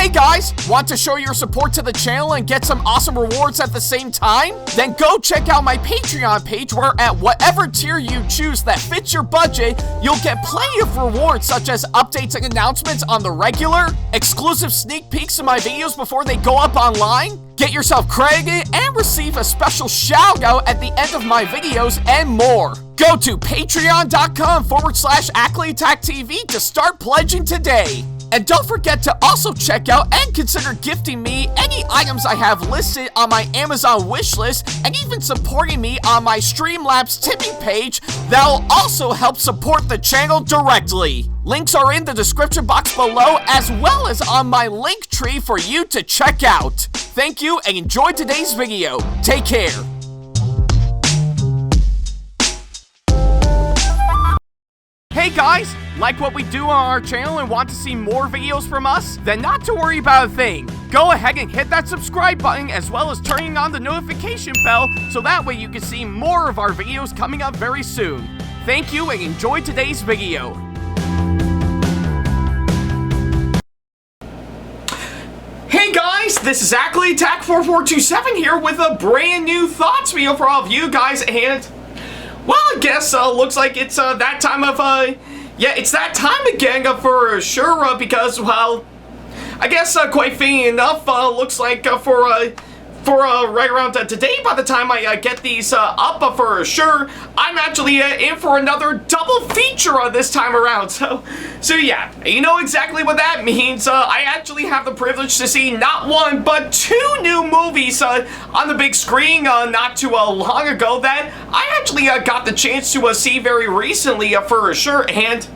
Hey guys, want to show your support to the channel and get some awesome rewards at the same time? Then go check out my Patreon page where at whatever tier you choose that fits your budget, you'll get plenty of rewards such as updates and announcements on the regular, exclusive sneak peeks of my videos before they go up online, get yourself credited, and receive a special shout out at the end of my videos and more. Go to patreon.com/Ackleyattack427TV to start pledging today. And don't forget to also check out and consider gifting me any items I have listed on my Amazon wishlist and even supporting me on my Streamlabs tipping page that'll also help support the channel directly. Links are in the description box below as well as on my link tree for you to check out. Thank you and enjoy today's video. Take care. Hey guys, like what we do on our channel and want to see more videos from us? Then not to worry about a thing. Go ahead and hit that subscribe button as well as turning on the notification bell so that way you can see more of our videos coming up very soon. Thank you and enjoy today's video. Hey guys, this is Ackleyattack4427 here with a brand new thoughts video for all of you guys, and well, I guess looks like it's that time of yeah, it's that time again for sure, because, well, I guess quite fitting enough, looks like for right around today, by the time I get these up for sure, I'm actually in for another double feature this time around. So yeah, you know exactly what that means. I actually have the privilege to see not one, but two new movies on the big screen not too long ago that I actually got the chance to see very recently for sure, and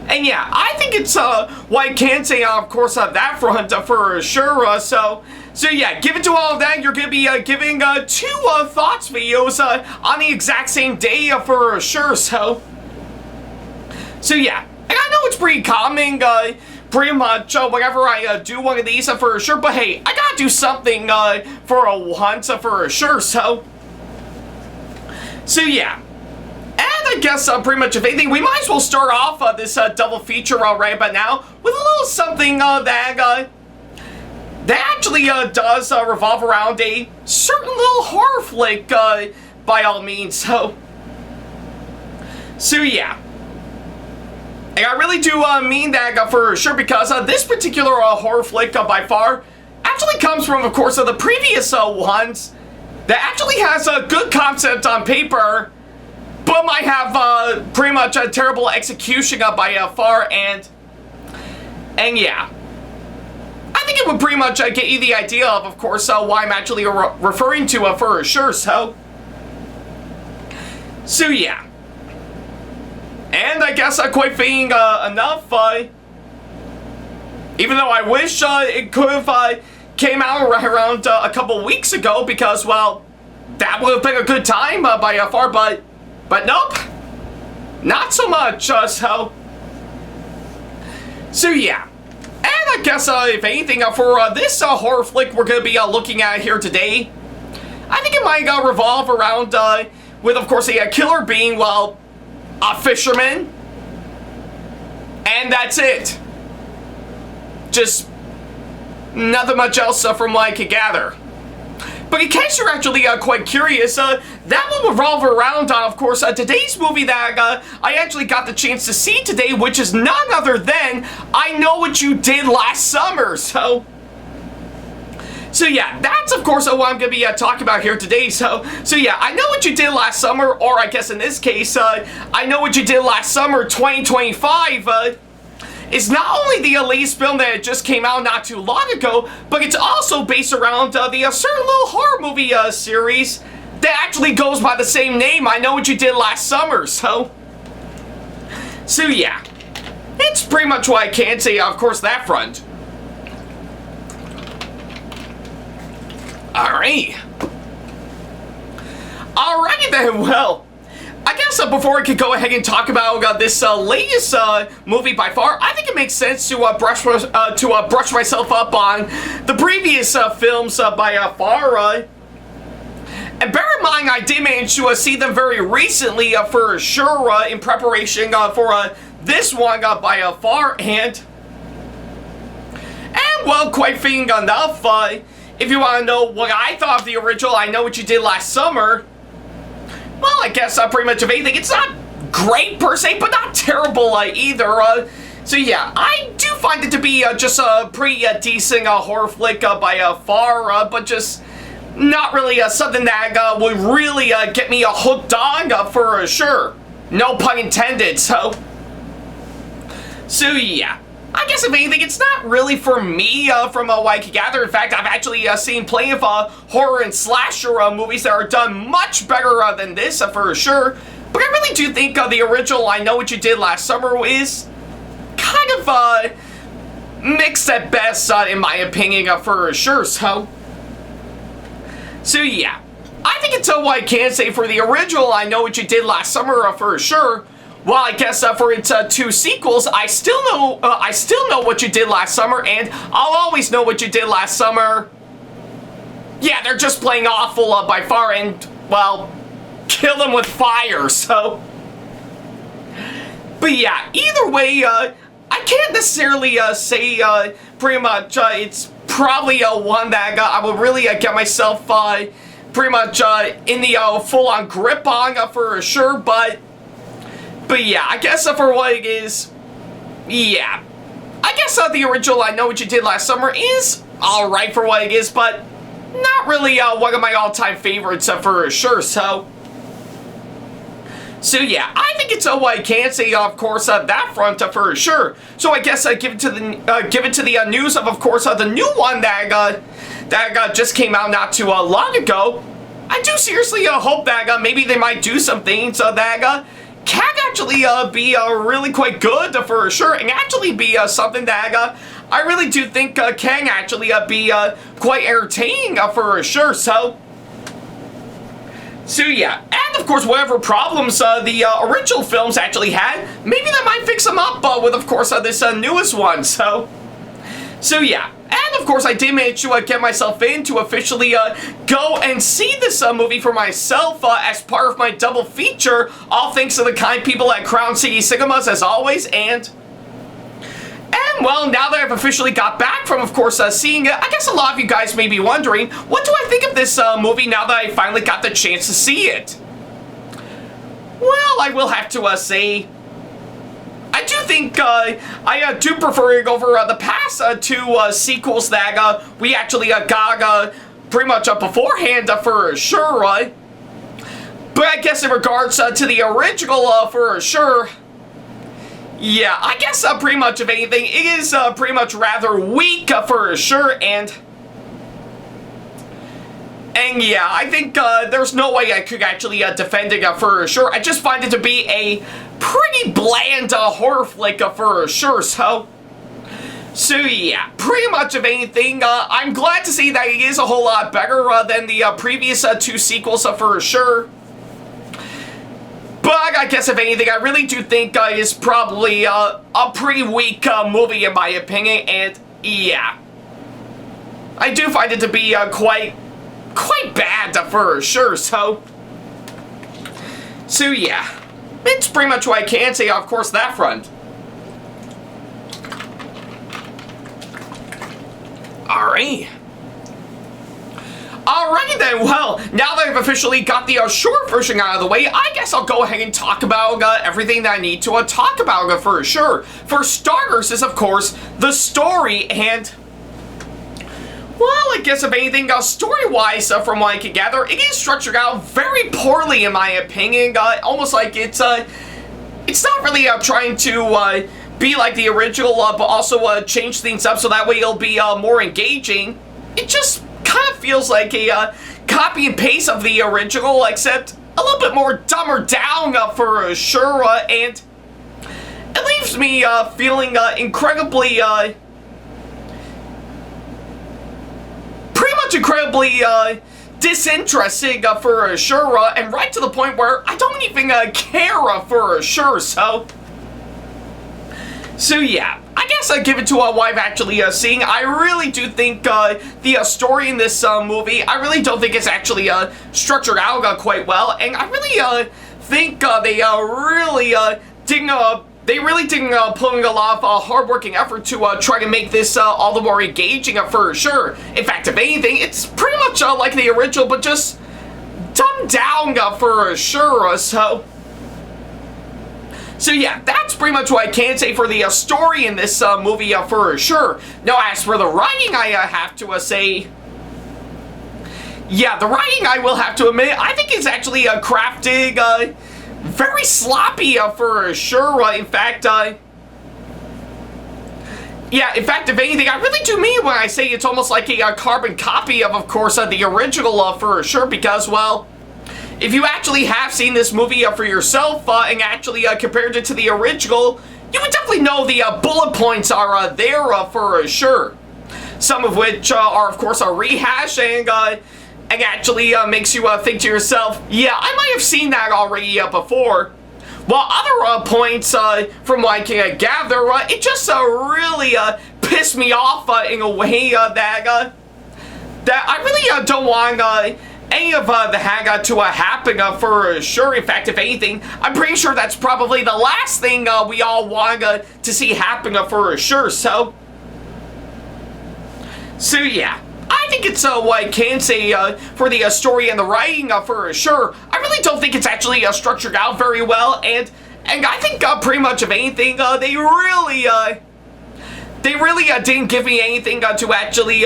yeah, I think it's what I can say, of course, on that front for sure. So yeah, given to all of that, you're going to be giving two thoughts videos on the exact same day for sure. So yeah, and I know it's pretty common, pretty much whenever I do one of these for sure, but hey, I gotta do something for a once for sure. So yeah. I guess pretty much if anything, we might as well start off this double feature right about now with a little something that actually does revolve around a certain little horror flick by all means. So yeah, and I really do mean that for sure, because this particular horror flick by far actually comes from, of course, the previous ones that actually has a good concept on paper, but might have pretty much a terrible execution by far, and yeah, I think it would pretty much get you the idea of course, why I'm actually referring to for sure. So yeah, and I guess quite fitting enough, even though I wish it could have came out right around a couple weeks ago, because, well, that would have been a good time by far, but nope, not so much, so yeah. And I guess, if anything, for this horror flick we're going to be looking at here today, I think it might revolve around, with, of course, a killer being, well, a fisherman, and that's it. Just nothing much else from what I could gather. But in case you're actually quite curious, that will revolve around, of course, today's movie that I actually got the chance to see today, which is none other than I Know What You Did Last Summer. So yeah, that's, of course, what I'm going to be talking about here today. So yeah, I Know What You Did Last Summer, or I guess in this case, I Know What You Did Last Summer 2025, is not only the latest film that just came out not too long ago, but it's also based around the certain little horror movie series that actually goes by the same name, I Know What You Did Last Summer. So yeah, it's pretty much what I can say, of course, that front. Alrighty then, well, I guess before I could go ahead and talk about this latest movie by far, I think it makes sense to brush myself up on the previous films by far. And bear in mind, I did manage to see them very recently for sure in preparation for this one by far, and And, well, quite fitting enough, if you want to know what I thought of the original I Know What You Did Last Summer, well, I guess pretty much of anything. It's not great per se, but not terrible either. So yeah, I do find it to be just a pretty decent horror flick by far, but just not really something that would really get me hooked on for sure. No pun intended, so yeah. I guess if anything, it's not really for me from what I can gather. In fact, I've actually seen plenty of horror and slasher movies that are done much better than this for sure. But I really do think the original I Know What You Did Last Summer is kind of mixed at best in my opinion for sure. So yeah. I think it's what I can say for the original I Know What You Did Last Summer for sure. Well, I guess for its two sequels, I still know What You Did Last Summer, and I'll always know What You Did Last Summer. Yeah, they're just playing awful by far, and, well, kill them with fire, so. But yeah, either way, I can't necessarily say pretty much it's probably one that I will really get myself pretty much in the full-on grip on for sure, But yeah, I guess for what it is, yeah. I guess the original I Know What You Did Last Summer is alright for what it is, but not really one of my all-time favorites for sure, so yeah, I think it's what I can say, of course, that front for sure. So I guess give it to the news of course, the new one that just came out not too long ago. I do seriously hope that maybe they might do some things that can actually be really quite good for sure, and actually be something that I really do think can actually be quite entertaining for sure. So yeah, and of course whatever problems the original films actually had, maybe they might fix them up with of course this newest one. So yeah. And of course, I did manage to get myself in to officially go and see this movie for myself as part of my double feature, all thanks to the kind people at Crown City Cinemas as always, and well, now that I've officially got back from, of course, seeing it, I guess a lot of you guys may be wondering, what do I think of this movie now that I finally got the chance to see it? Well, I will have to say, I do think I do prefer it over the past two sequels that we actually got pretty much beforehand for sure. But I guess in regards to the original for sure, yeah, I guess pretty much of anything, it is pretty much rather weak for sure, and yeah, I think there's no way I could actually defend it for sure. I just find it to be a pretty bland horror flick for sure, so yeah, pretty much of anything, I'm glad to see that it is a whole lot better than the previous two sequels for sure. But I guess if anything, I really do think it is probably a pretty weak movie in my opinion, and yeah, I do find it to be quite bad for sure, so yeah. It's pretty much what I can say, of course, that front. Alright. Alrighty then, well, now that I've officially got the short version out of the way, I guess I'll go ahead and talk about everything that I need to talk about for sure. For starters is, of course, the story, and well, I guess if anything, story-wise, from what I can gather, it is structured out very poorly in my opinion. Almost like it's not really trying to be like the original, but also change things up so that way it'll be more engaging. It just kind of feels like a copy and paste of the original, except a little bit more dumber down for sure, and it leaves me feeling incredibly disinterested for sure, and right to the point where I don't even care for sure, so yeah, I guess I give it to what I've actually seen. I really do think the story in this movie, I really don't think it's actually structured out quite well, and I really think they really didn't they really didn't put in a lot of hard-working effort to try to make this all the more engaging for sure. In fact, if anything, it's pretty much like the original, but just dumbed down for sure. So yeah, that's pretty much what I can say for the story in this movie for sure. Now, as for the writing, I have to say, yeah, the writing, I will have to admit, I think is actually crafted very sloppy for sure. In fact, yeah, in fact, if anything, I really do mean when I say it's almost like a carbon copy of course, the original for sure, because, well, if you actually have seen this movie for yourself and actually compared it to the original, you would definitely know the bullet points are there for sure. Some of which are, of course, a rehash and actually makes you think to yourself, yeah, I might have seen that already before. While other points, from what I can gather, it just really pissed me off in a way that I really don't want any of the hang to happen for sure. In fact, if anything, I'm pretty sure that's probably the last thing we all want to see happen for sure. So yeah. I think it's what I can say for the story and the writing for sure. I really don't think it's actually structured out very well, and I think pretty much of anything they really didn't give me anything to actually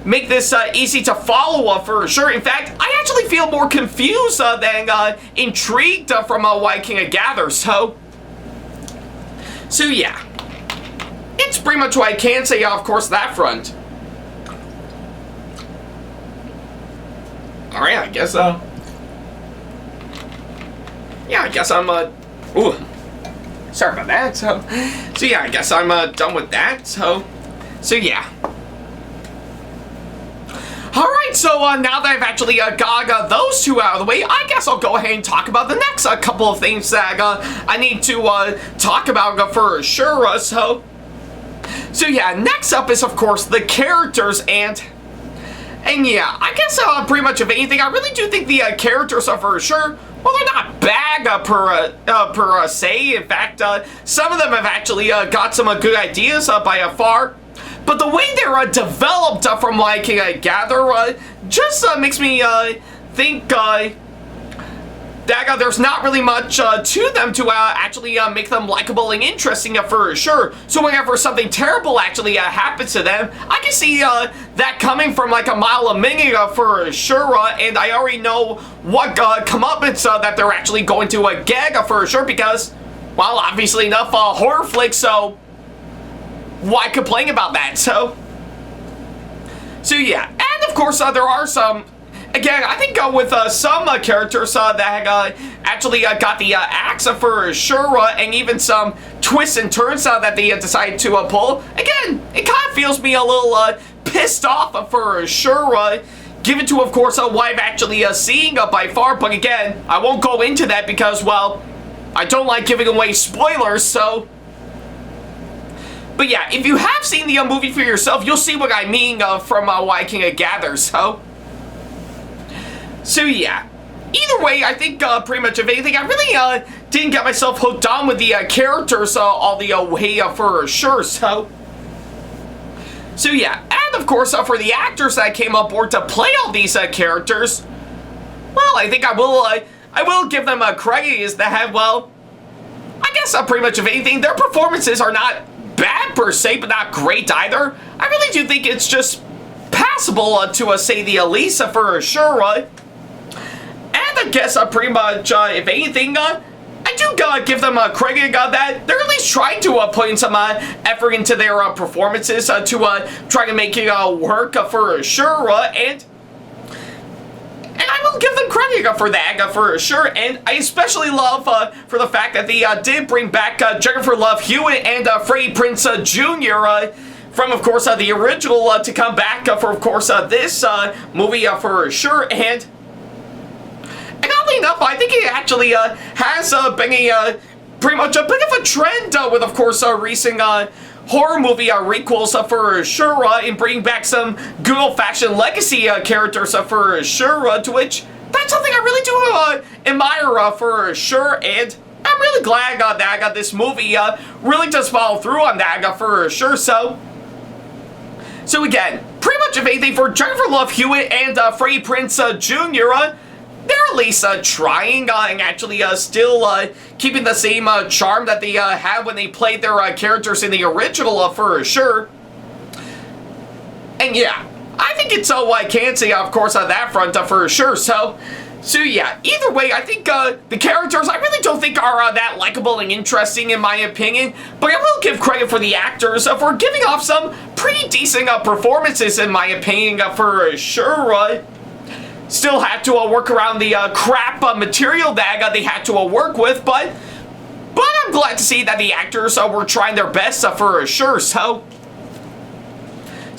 make this easy to follow for sure. In fact, I actually feel more confused than intrigued from what I can gather. So yeah, it's pretty much what I can say of course that front. Alright, I guess, yeah, I guess I'm, ooh, sorry about that, so yeah, I guess I'm, done with that, so yeah. Alright, so, now that I've actually, got those two out of the way, I guess I'll go ahead and talk about the next, couple of things that, I need to, talk about for sure, so yeah, next up is, of course, the characters, and yeah, I guess pretty much of anything, I really do think the characters are for sure, well, they're not bad per se. In fact, some of them have actually got some good ideas by far. But the way they're developed from what I can gather just makes me think that there's not really much to them to actually make them likable and interesting for sure. So whenever something terrible actually happens to them, I can see that coming from like a mile a minute for sure, and I already know what comeuppance that they're actually going to get for sure, because, well, obviously enough horror flicks, so why complain about that? So yeah, and of course there are some. Again, I think with some characters that actually got the axe for sure, and even some twists and turns that they decided to pull. Again, it kind of feels me a little pissed off for sure, given to, of course, what I've actually seen by far. But again, I won't go into that because, well, I don't like giving away spoilers, so. But yeah, if you have seen the movie for yourself, you'll see what I mean from what I can gather, so yeah. Either way, I think pretty much of anything, I really didn't get myself hooked on with the characters all the way for sure, so yeah. And of course, for the actors that came aboard to play all these characters, well, I think I will give them credit is that, well, I guess pretty much of anything, their performances are not bad per se, but not great either. I really do think it's just passable to say the least for sure, and I guess pretty much, if anything, I do give them credit that they're at least trying to put in some effort into their performances to try to make it work for sure, and I will give them credit for that for sure. And I especially love for the fact that they did bring back Jennifer Love Hewitt and Freddie Prinze Jr. From, of course, the original to come back for, of course, this movie for sure. And oddly enough, I think it actually has been a pretty much a bit of a trend with, of course, recent horror movie requels for sure, in bringing back some good old-fashioned legacy characters for sure, to which that's something I really do admire for sure. And I'm really glad that this movie really does follow through on that for sure. So again, pretty much if anything, for Jennifer Love Hewitt and Freddie Prinze Jr., they're at least trying and actually still keeping the same charm that they had when they played their characters in the original for sure. And yeah, I think it's what I can say, of course, on that front for sure. So yeah, either way, I think the characters, I really don't think are that likable and interesting in my opinion, but I will give credit for the actors for giving off some pretty decent performances in my opinion for sure. Still had to work around the crap material that they had to work with, but I'm glad to see that the actors were trying their best for sure. So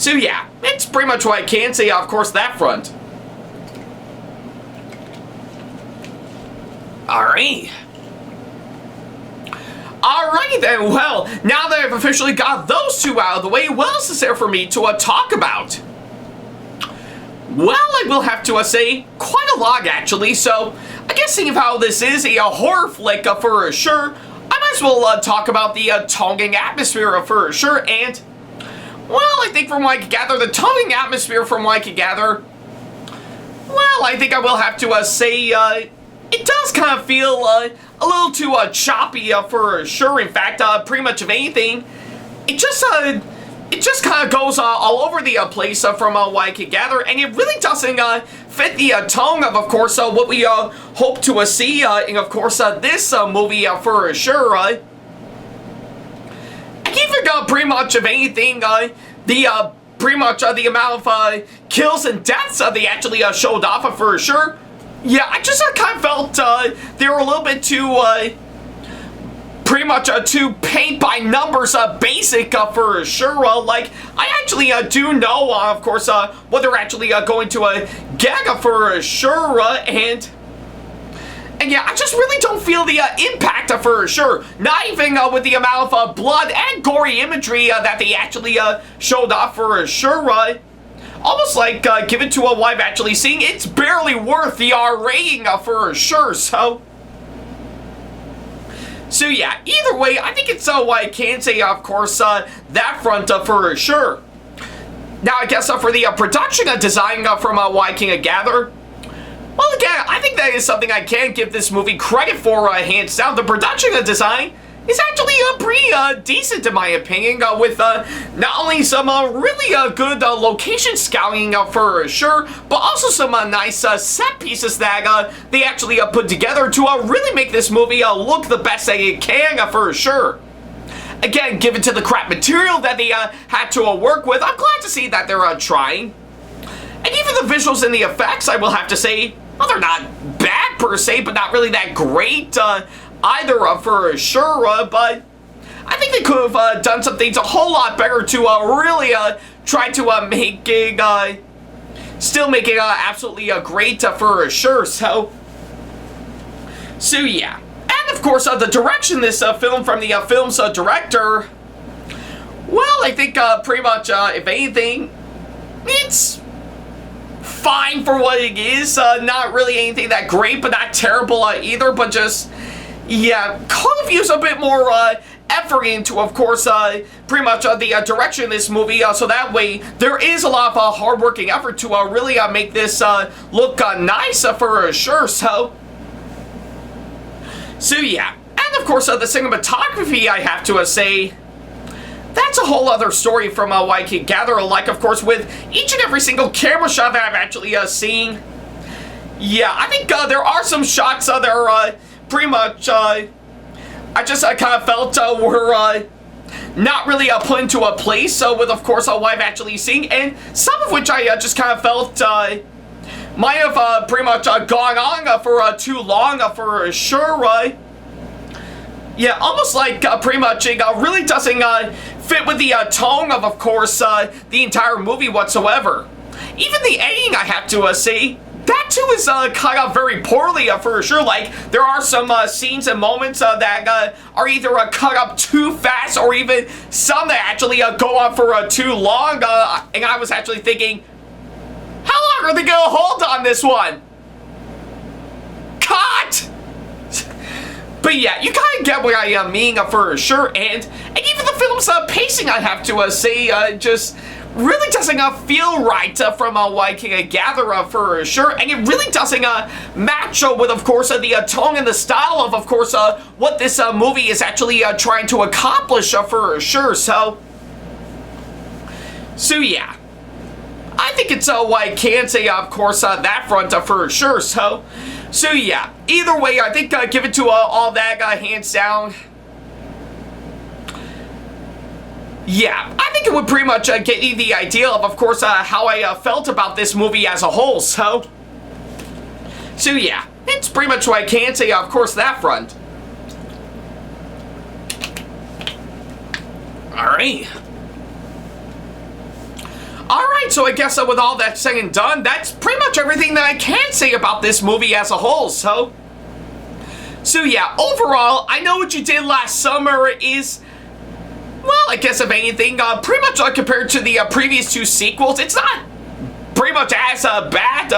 yeah, it's pretty much what I can say, of course, that front. Alright then, well, now that I've officially got those two out of the way, what else is there for me to talk about? Well, I will have to say, quite a lot actually, so I guess seeing how this is a horror flick for sure, I might as well talk about the tonguing atmosphere for sure, and, well, I think from what I can gather, the tonguing atmosphere from what I can gather, well, I think I will have to say, it does kind of feel a little too choppy for sure. In fact, pretty much of anything, it just kind of goes all over the place from what I can gather, and it really doesn't fit the tone of course, what we hope to see in, of course, this movie for sure. I even pretty much of anything, pretty much the amount of kills and deaths they actually showed off for sure. Yeah, I just kind of felt they were a little bit too, pretty much too paint by numbers basic for sure. Like, I actually do know, of course, what they're actually going to gag for sure, and yeah, I just really don't feel the impact for sure. Not even with the amount of blood and gory imagery that they actually showed off for sure. Almost like, given to what I've actually seen, it's barely worth the R rating for sure, so yeah, either way, I think it's what I can say, of course, that front for sure. Now, I guess for the production design from what I can gather, well, again, I think that is something I can give this movie credit for, hands down. The production design is actually pretty decent in my opinion, with not only some really good location scouting for sure, but also some nice set pieces that they actually put together to really make this movie look the best that it can for sure. Again, given to the crap material that they had to work with, I'm glad to see that they're trying. And even the visuals and the effects, I will have to say, well, they're not bad per se, but not really that great either for sure, but I think they could have done some things a whole lot better to really try to make it, still make it absolutely great for sure, so yeah. And of course, the direction this film from the film's director, well, I think pretty much, if anything, it's fine for what it is. Not really anything that great, but not terrible either, but just, yeah, could have used a bit more effort into, of course, pretty much the direction of this movie, so that way there is a lot of hard-working effort to really make this look nice for sure, so yeah. And of course, the cinematography, I have to say, that's a whole other story from what I can gather, like, of course, with each and every single camera shot that I've actually seen. Yeah, I think there are some shots that are pretty much, I just kind of felt were not really put into a place with, of course, what I've actually seen, and some of which I just kind of felt might have pretty much gone on for too long for sure. Yeah, almost like pretty much it really doesn't fit with the tone of course, the entire movie whatsoever. Even the editing, I have to say, that too is kind of very poorly for sure. Like, there are some scenes and moments that are either cut up too fast, or even some that actually go on for too long, and I was actually thinking, how long are they gonna hold on this one? Cut! But yeah, you kind of get what I mean for sure, and even the film's pacing, I have to say, just really doesn't feel right from what I can gather for sure, and it really doesn't match with, of course, the tone and the style of course, what this movie is actually trying to accomplish for sure. So yeah, I think it's what I can say, of course, that front for sure. So yeah, either way, I think give it to all that hands down. Yeah, I think it would pretty much get you the idea of course, how I felt about this movie as a whole. So yeah, it's pretty much what I can say, of course, that front. Alright, so I guess with all that said and done, that's pretty much everything that I can say about this movie as a whole. So yeah, overall, I Know What You Did Last Summer is, well, I guess if anything, pretty much compared to the previous two sequels, it's not pretty much as bad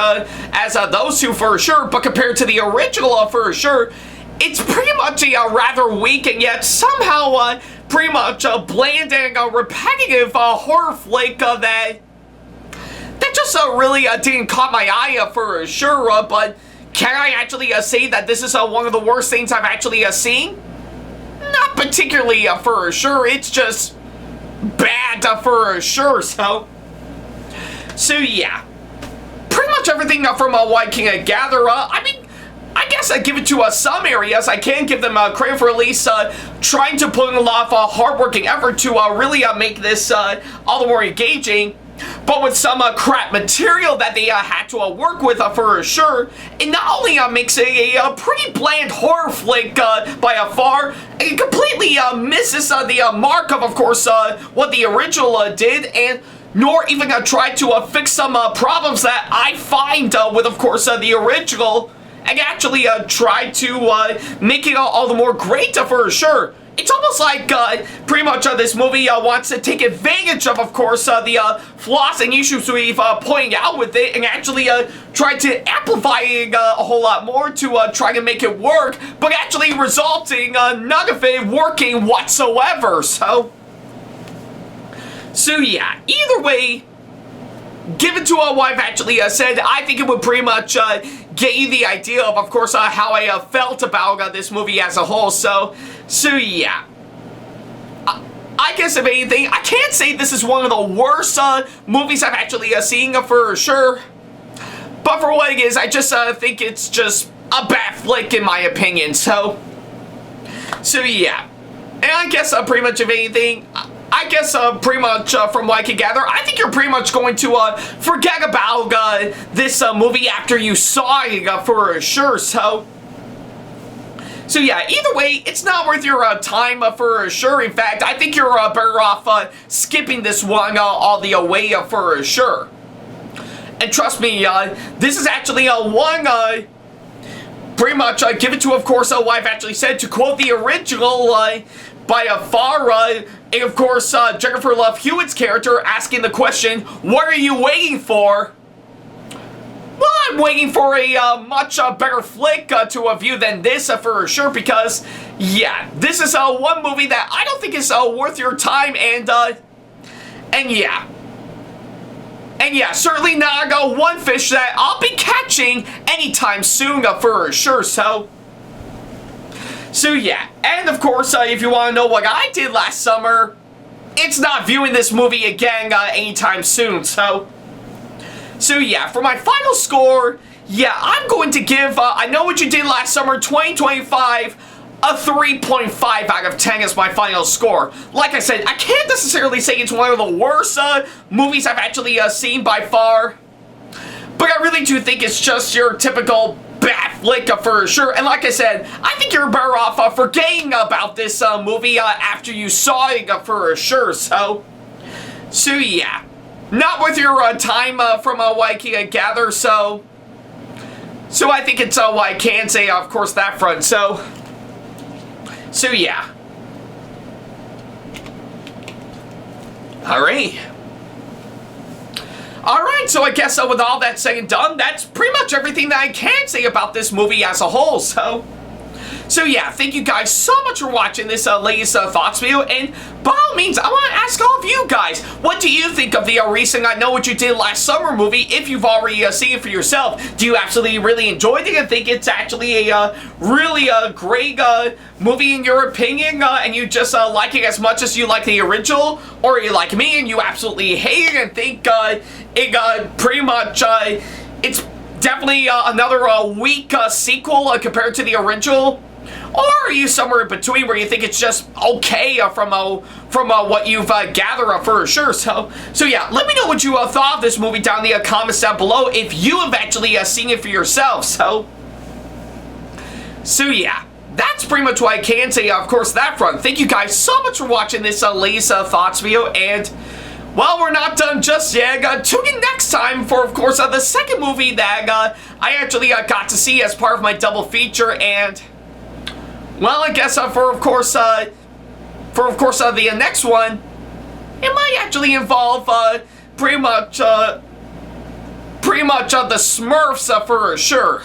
as those two for sure, but compared to the original for sure, it's pretty much a rather weak and yet somehow pretty much bland and repetitive horror flick that just really didn't caught my eye for sure, but can I actually say that this is one of the worst things I've actually seen? Not particularly for sure, it's just bad for sure. So yeah, pretty much everything from what I can gather. I mean, I guess I give it to some areas. I can give them credit for at least trying to put in a lot of hard-working effort to really make this all the more engaging. But with some crap material that they had to work with for sure, it not only makes it a pretty bland horror flick by far, it completely misses the mark of course, what the original did, and nor even tried to fix some problems that I find with, of course, the original, and actually tried to make it all the more great for sure. It's almost like pretty much this movie wants to take advantage of course, the flaws and issues we've pointing out with it, and actually try to amplify it a whole lot more to try to make it work, but actually resulting none of it working whatsoever. So yeah, either way, given to what I've actually said, I think it would pretty much get you the idea of course, how I felt about this movie as a whole. So yeah, I guess if anything, I can't say this is one of the worst movies I've actually seen for sure. But for what it is, I just think it's just a bad flick in my opinion. So yeah, and I guess pretty much if anything, I guess pretty much from what I can gather, I think you're pretty much going to forget about this movie after you saw it for sure. So yeah, either way, it's not worth your time for sure. In fact, I think you're better off skipping this one all the way for sure. And trust me, this is actually one pretty much give it to, of course, what I've actually said, to quote the original by far, and of course, Jennifer Love Hewitt's character asking the question, "What are you waiting for?" Well, I'm waiting for a much better flick to view than this for sure, because, yeah, this is one movie that I don't think is worth your time, and yeah. And yeah, certainly not one fish that I'll be catching anytime soon for sure. So yeah, and of course, if you want to know what I did last summer, it's not viewing this movie again anytime soon. So yeah, for my final score, yeah, I'm going to give I Know What You Did Last Summer 2025 a 3.5 out of 10 as my final score. Like I said, I can't necessarily say it's one of the worst movies I've actually seen by far, but I really do think it's just your typical bad flick for sure. And like I said, I think you're better off forgetting about this movie after you saw it for sure. So yeah, not worth your time from what I can gather. So I think it's what I can say, of course, that front. So yeah. Alright, so I guess with all that said and done, that's pretty much everything that I can say about this movie as a whole. So So yeah, thank you guys so much for watching this latest thoughts video, and by all means, I want to ask all of you guys, what do you think of the recent I Know What You Did Last Summer movie, if you've already seen it for yourself? Do you absolutely really enjoyed it and think it's actually a really great movie in your opinion, and you just like it as much as you like the original? Or are you like me and you absolutely hate it and think it pretty much, it's definitely another weak sequel compared to the original? Or are you somewhere in between where you think it's just okay from what you've gathered for sure? So yeah, let me know what you thought of this movie down in the comments down below if you have actually seen it for yourself. So yeah, that's pretty much what I can say, of course, that front. Thank you guys so much for watching this latest thoughts video, and well, we're not done just yet. Tune in next time for, of course, the second movie that I actually got to see as part of my double feature, and well, I guess for of course the next one, it might actually involve pretty much the Smurfs for sure.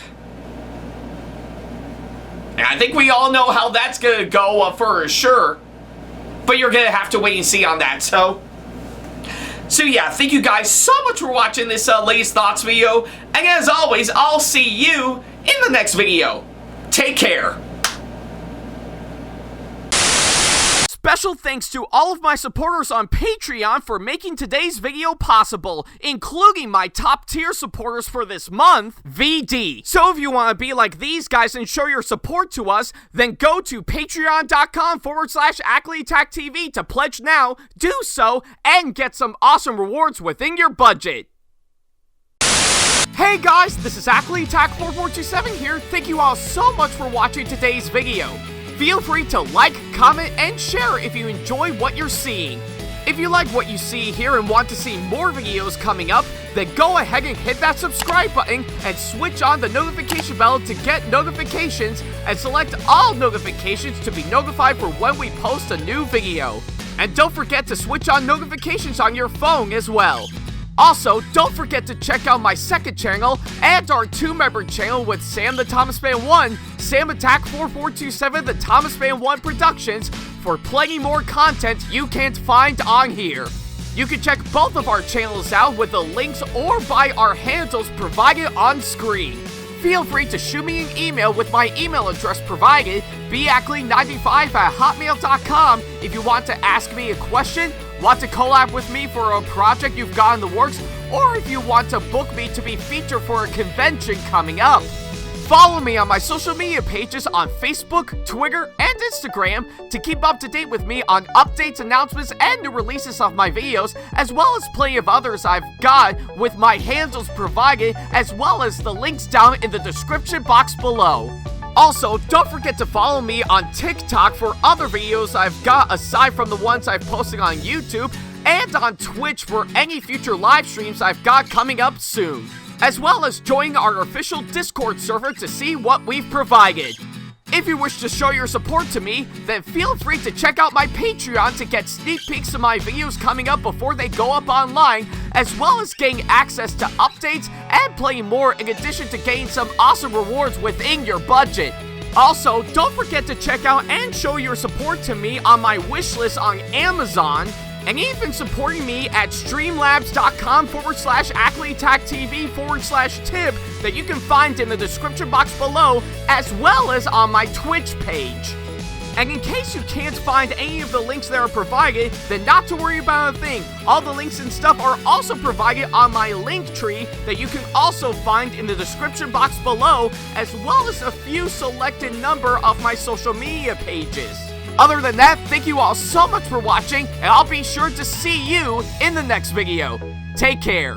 And I think we all know how that's gonna go for sure, but you're gonna have to wait and see on that. So yeah, thank you guys so much for watching this latest thoughts video, and as always, I'll see you in the next video. Take care. Special thanks to all of my supporters on Patreon for making today's video possible, including my top tier supporters for this month, VD. So if you want to be like these guys and show your support to us, then go to patreon.com/AckleyattackTV to pledge now, do so, and get some awesome rewards within your budget. Hey guys, this is Ackleyattack4427 here. Thank you all so much for watching today's video. Feel free to like, comment, and share if you enjoy what you're seeing. If you like what you see here and want to see more videos coming up, then go ahead and hit that subscribe button and switch on the notification bell to get notifications, and select all notifications to be notified for when we post a new video. And don't forget to switch on notifications on your phone as well. Also, don't forget to check out my second channel and our 2-member channel with Sam the Thomas Fan 1, SamAttack4427’TheThomasFan1 Productions, for plenty more content you can't find on here. You can check both of our channels out with the links or by our handles provided on screen. Feel free to shoot me an email with my email address provided, backley95@hotmail.com, if you want to ask me a question, want to collab with me for a project you've got in the works, or if you want to book me to be featured for a convention coming up. Follow me on my social media pages on Facebook, Twitter, and Instagram to keep up to date with me on updates, announcements, and new releases of my videos, as well as plenty of others I've got with my handles provided, as well as the links down in the description box below. Also, don't forget to follow me on TikTok for other videos I've got aside from the ones I've posted on YouTube, and on Twitch for any future live streams I've got coming up soon, as well as join our official Discord server to see what we've provided. If you wish to show your support to me, then feel free to check out my Patreon to get sneak peeks of my videos coming up before they go up online, as well as getting access to updates and plenty more, in addition to getting some awesome rewards within your budget. Also, don't forget to check out and show your support to me on my wishlist on Amazon, and even supporting me at streamlabs.com/AckleyattackTV/tip that you can find in the description box below, as well as on my Twitch page. And in case you can't find any of the links that are provided, then not to worry about a thing. All the links and stuff are also provided on my link tree that you can also find in the description box below, as well as a few selected number of my social media pages. Other than that, thank you all so much for watching, and I'll be sure to see you in the next video. Take care.